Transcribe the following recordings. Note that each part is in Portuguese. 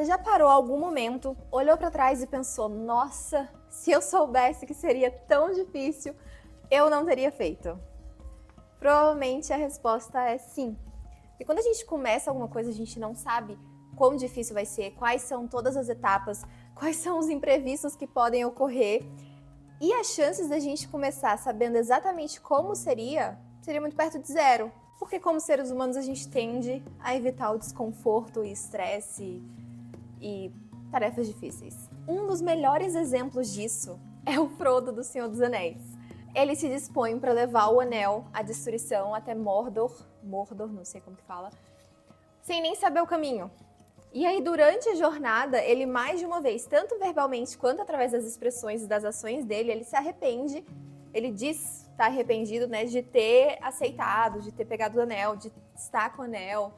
Você já parou algum momento, olhou para trás e pensou, nossa, se eu soubesse que seria tão difícil, eu não teria feito? Provavelmente a resposta é sim. E quando a gente começa alguma coisa, a gente não sabe quão difícil vai ser, quais são todas as etapas, quais são os imprevistos que podem ocorrer. E as chances da gente começar sabendo exatamente como seria muito perto de zero. Porque como seres humanos a gente tende a evitar o desconforto e estresse e tarefas difíceis. Um dos melhores exemplos disso é o Frodo do Senhor dos Anéis. Ele se dispõe para levar o anel, a destruição, até Mordor, não sei como que fala, sem nem saber o caminho. E aí, durante a jornada, ele mais de uma vez, tanto verbalmente quanto através das expressões e das ações dele, ele se arrepende, ele diz estar arrependido, né, de ter aceitado, de ter pegado o anel, de estar com o anel.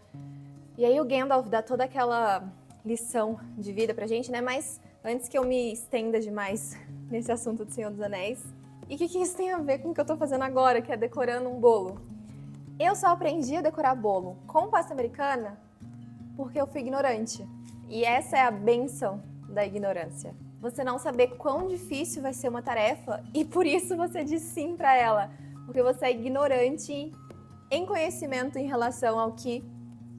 E aí o Gandalf dá toda aquela lição de vida pra gente, né, mas antes que eu me estenda demais nesse assunto do Senhor dos Anéis, e o que isso tem a ver com o que eu tô fazendo agora, que é decorando um bolo? Eu só aprendi a decorar bolo com pasta americana porque eu fui ignorante. E essa é a bênção da ignorância. Você não saber quão difícil vai ser uma tarefa e por isso você diz sim para ela, porque você é ignorante em conhecimento em relação ao que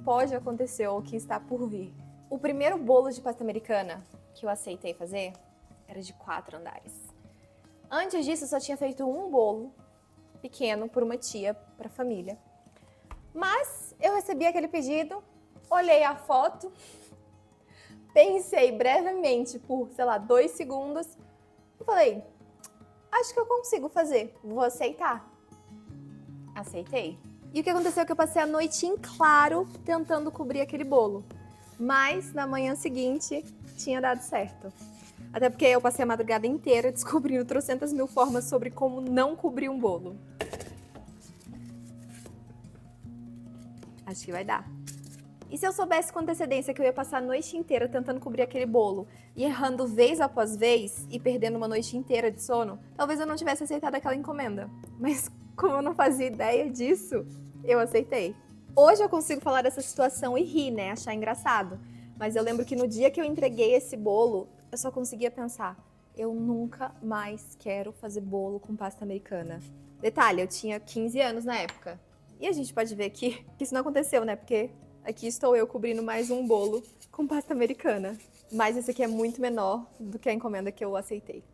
pode acontecer ou o que está por vir. O primeiro bolo de pasta americana que eu aceitei fazer era de 4 andares. Antes disso, eu só tinha feito um bolo pequeno por uma tia para a família. Mas eu recebi aquele pedido, olhei a foto, pensei brevemente por, 2 segundos e falei, acho que eu consigo fazer, vou aceitar. Aceitei. E o que aconteceu é que eu passei a noite em claro tentando cobrir aquele bolo. Mas na manhã seguinte tinha dado certo. Até porque eu passei a madrugada inteira descobrindo trocentas mil formas sobre como não cobrir um bolo. Acho que vai dar. E se eu soubesse com antecedência que eu ia passar a noite inteira tentando cobrir aquele bolo e errando vez após vez e perdendo uma noite inteira de sono, talvez eu não tivesse aceitado aquela encomenda. Mas como eu não fazia ideia disso, eu aceitei. Hoje eu consigo falar dessa situação e rir, né? Achar engraçado. Mas eu lembro que no dia que eu entreguei esse bolo, eu só conseguia pensar, eu nunca mais quero fazer bolo com pasta americana. Detalhe, eu tinha 15 anos na época. E a gente pode ver aqui que isso não aconteceu, né? Porque aqui estou eu cobrindo mais um bolo com pasta americana. Mas esse aqui é muito menor do que a encomenda que eu aceitei.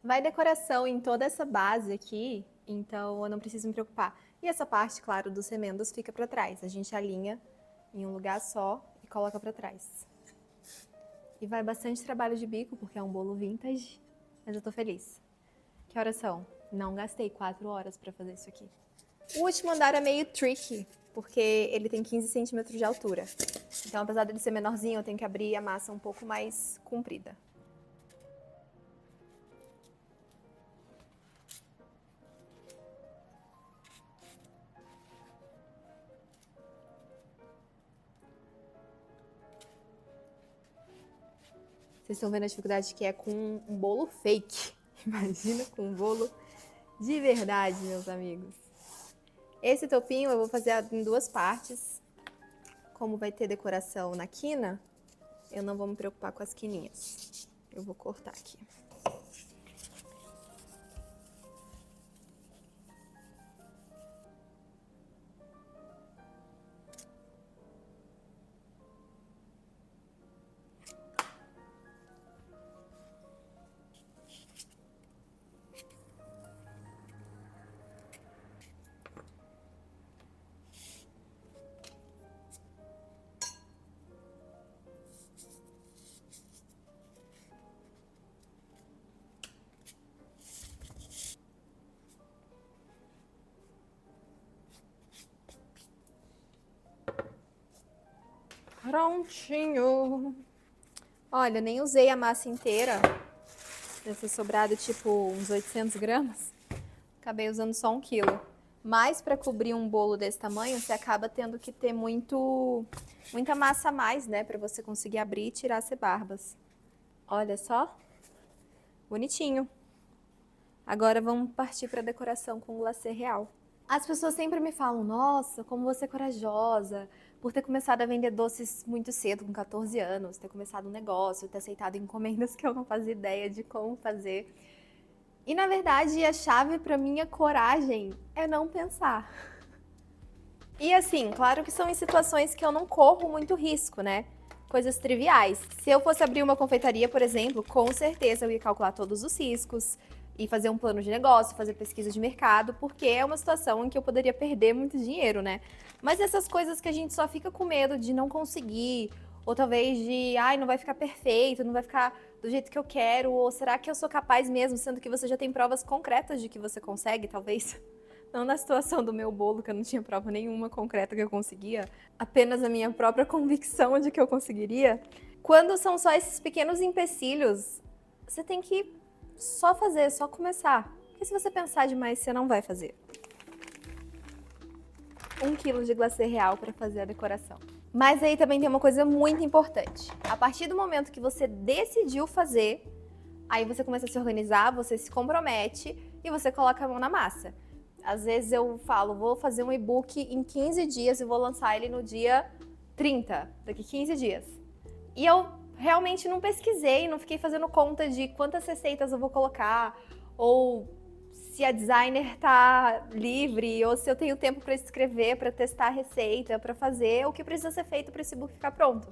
Vai decoração em toda essa base aqui, então eu não preciso me preocupar. E essa parte, claro, dos remendos fica pra trás. A gente alinha em um lugar só e coloca pra trás. E vai bastante trabalho de bico, porque é um bolo vintage, mas eu tô feliz. Que horas são? Não gastei 4 horas pra fazer isso aqui. O último andar é meio tricky, porque ele tem 15 centímetros de altura. Então, apesar dele ser menorzinho, eu tenho que abrir a massa um pouco mais comprida. Vocês estão vendo a dificuldade que é com um bolo fake. Imagina com um bolo de verdade, meus amigos. Esse topinho eu vou fazer em 2 partes. Como vai ter decoração na quina, eu não vou me preocupar com as quininhas. Eu vou cortar aqui. Prontinho. Olha, nem usei a massa inteira. Deve ter sobrado tipo uns 800 gramas. Acabei usando só 1 quilo. Mas para cobrir um bolo desse tamanho, você acaba tendo que ter muita massa a mais, né? Para você conseguir abrir e tirar as rebarbas. Olha só. Bonitinho. Agora vamos partir para a decoração com glacê real. As pessoas sempre me falam, nossa, como você é corajosa, por ter começado a vender doces muito cedo, com 14 anos, ter começado um negócio, ter aceitado encomendas que eu não fazia ideia de como fazer. E na verdade, a chave para minha coragem é não pensar. E assim, claro que são em situações que eu não corro muito risco, né? Coisas triviais. Se eu fosse abrir uma confeitaria, por exemplo, com certeza eu ia calcular todos os riscos e fazer um plano de negócio, fazer pesquisa de mercado, porque é uma situação em que eu poderia perder muito dinheiro, né? Mas essas coisas que a gente só fica com medo de não conseguir, ou talvez de, ai, não vai ficar perfeito, não vai ficar do jeito que eu quero, ou será que eu sou capaz mesmo, sendo que você já tem provas concretas de que você consegue, talvez? Não na situação do meu bolo, que eu não tinha prova nenhuma concreta que eu conseguia, apenas a minha própria convicção de que eu conseguiria. Quando são só esses pequenos empecilhos, você tem que só fazer, só começar. Porque se você pensar demais, você não vai fazer. 1 quilo de glacê real para fazer a decoração. Mas aí também tem uma coisa muito importante. A partir do momento que você decidiu fazer, aí você começa a se organizar, você se compromete e você coloca a mão na massa. Às vezes eu falo, vou fazer um e-book em 15 dias e vou lançar ele no dia 30, daqui 15 dias. E eu realmente não pesquisei, não fiquei fazendo conta de quantas receitas eu vou colocar, ou se a designer tá livre, ou se eu tenho tempo para escrever, para testar a receita, para fazer o que precisa ser feito para esse e-book ficar pronto.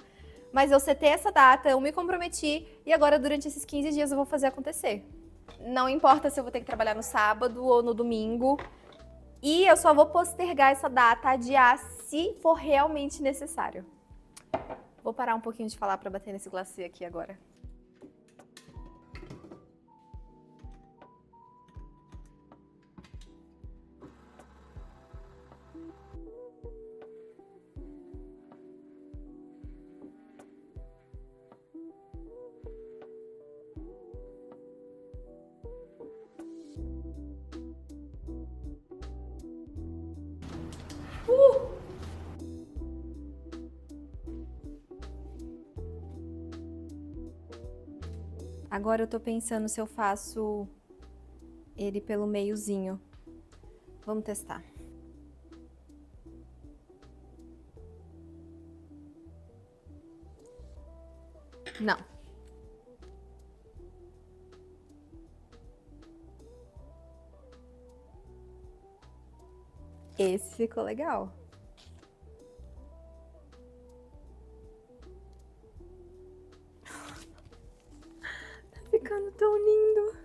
Mas eu setei essa data, eu me comprometi e agora durante esses 15 dias eu vou fazer acontecer. Não importa se eu vou ter que trabalhar no sábado ou no domingo. E eu só vou postergar essa data, adiar, se for realmente necessário. Vou parar um pouquinho de falar para bater nesse glacê aqui agora. Agora eu tô pensando se eu faço ele pelo meiozinho. Vamos testar. Não. Esse ficou legal. Tá ficando tão lindo.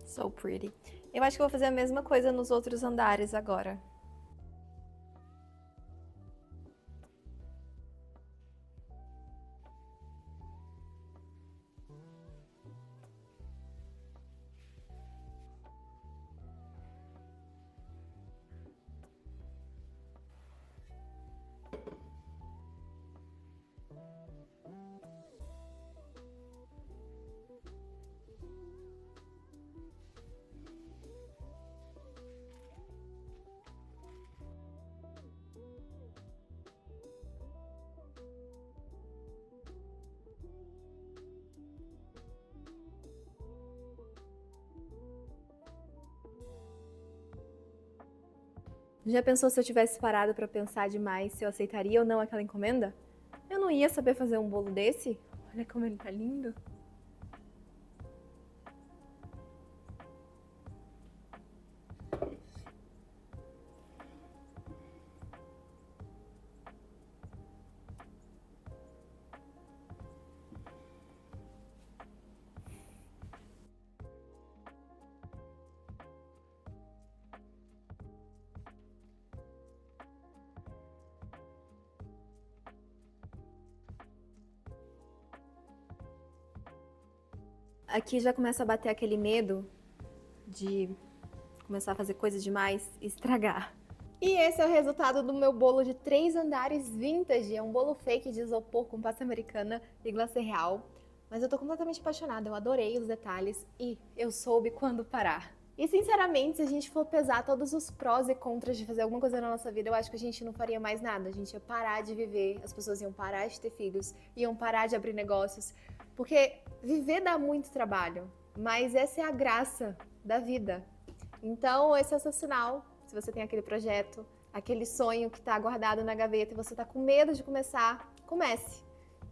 So pretty. Eu acho que eu vou fazer a mesma coisa nos outros andares agora. Já pensou se eu tivesse parado pra pensar demais se eu aceitaria ou não aquela encomenda? Eu não ia saber fazer um bolo desse? Olha como ele tá lindo. Aqui já começa a bater aquele medo de começar a fazer coisas demais e estragar. E esse é o resultado do meu bolo de 3 andares vintage. É um bolo fake de isopor com pasta americana e glacê real. Mas eu tô completamente apaixonada, eu adorei os detalhes e eu soube quando parar. E sinceramente, se a gente for pesar todos os prós e contras de fazer alguma coisa na nossa vida, eu acho que a gente não faria mais nada. A gente ia parar de viver, as pessoas iam parar de ter filhos, iam parar de abrir negócios. Porque viver dá muito trabalho, mas essa é a graça da vida. Então, esse é o seu sinal. Se você tem aquele projeto, aquele sonho que está guardado na gaveta e você está com medo de começar, comece.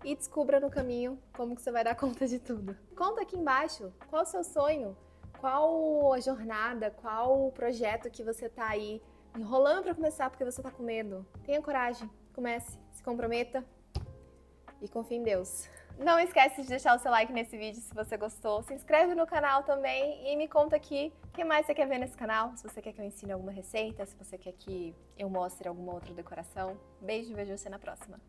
E descubra no caminho como que você vai dar conta de tudo. Conta aqui embaixo qual é o seu sonho, qual a jornada, qual o projeto que você está aí enrolando para começar porque você está com medo. Tenha coragem, comece, se comprometa e confie em Deus. Não esquece de deixar o seu like nesse vídeo se você gostou, se inscreve no canal também e me conta aqui o que mais você quer ver nesse canal, se você quer que eu ensine alguma receita, se você quer que eu mostre alguma outra decoração. Beijo e vejo você na próxima.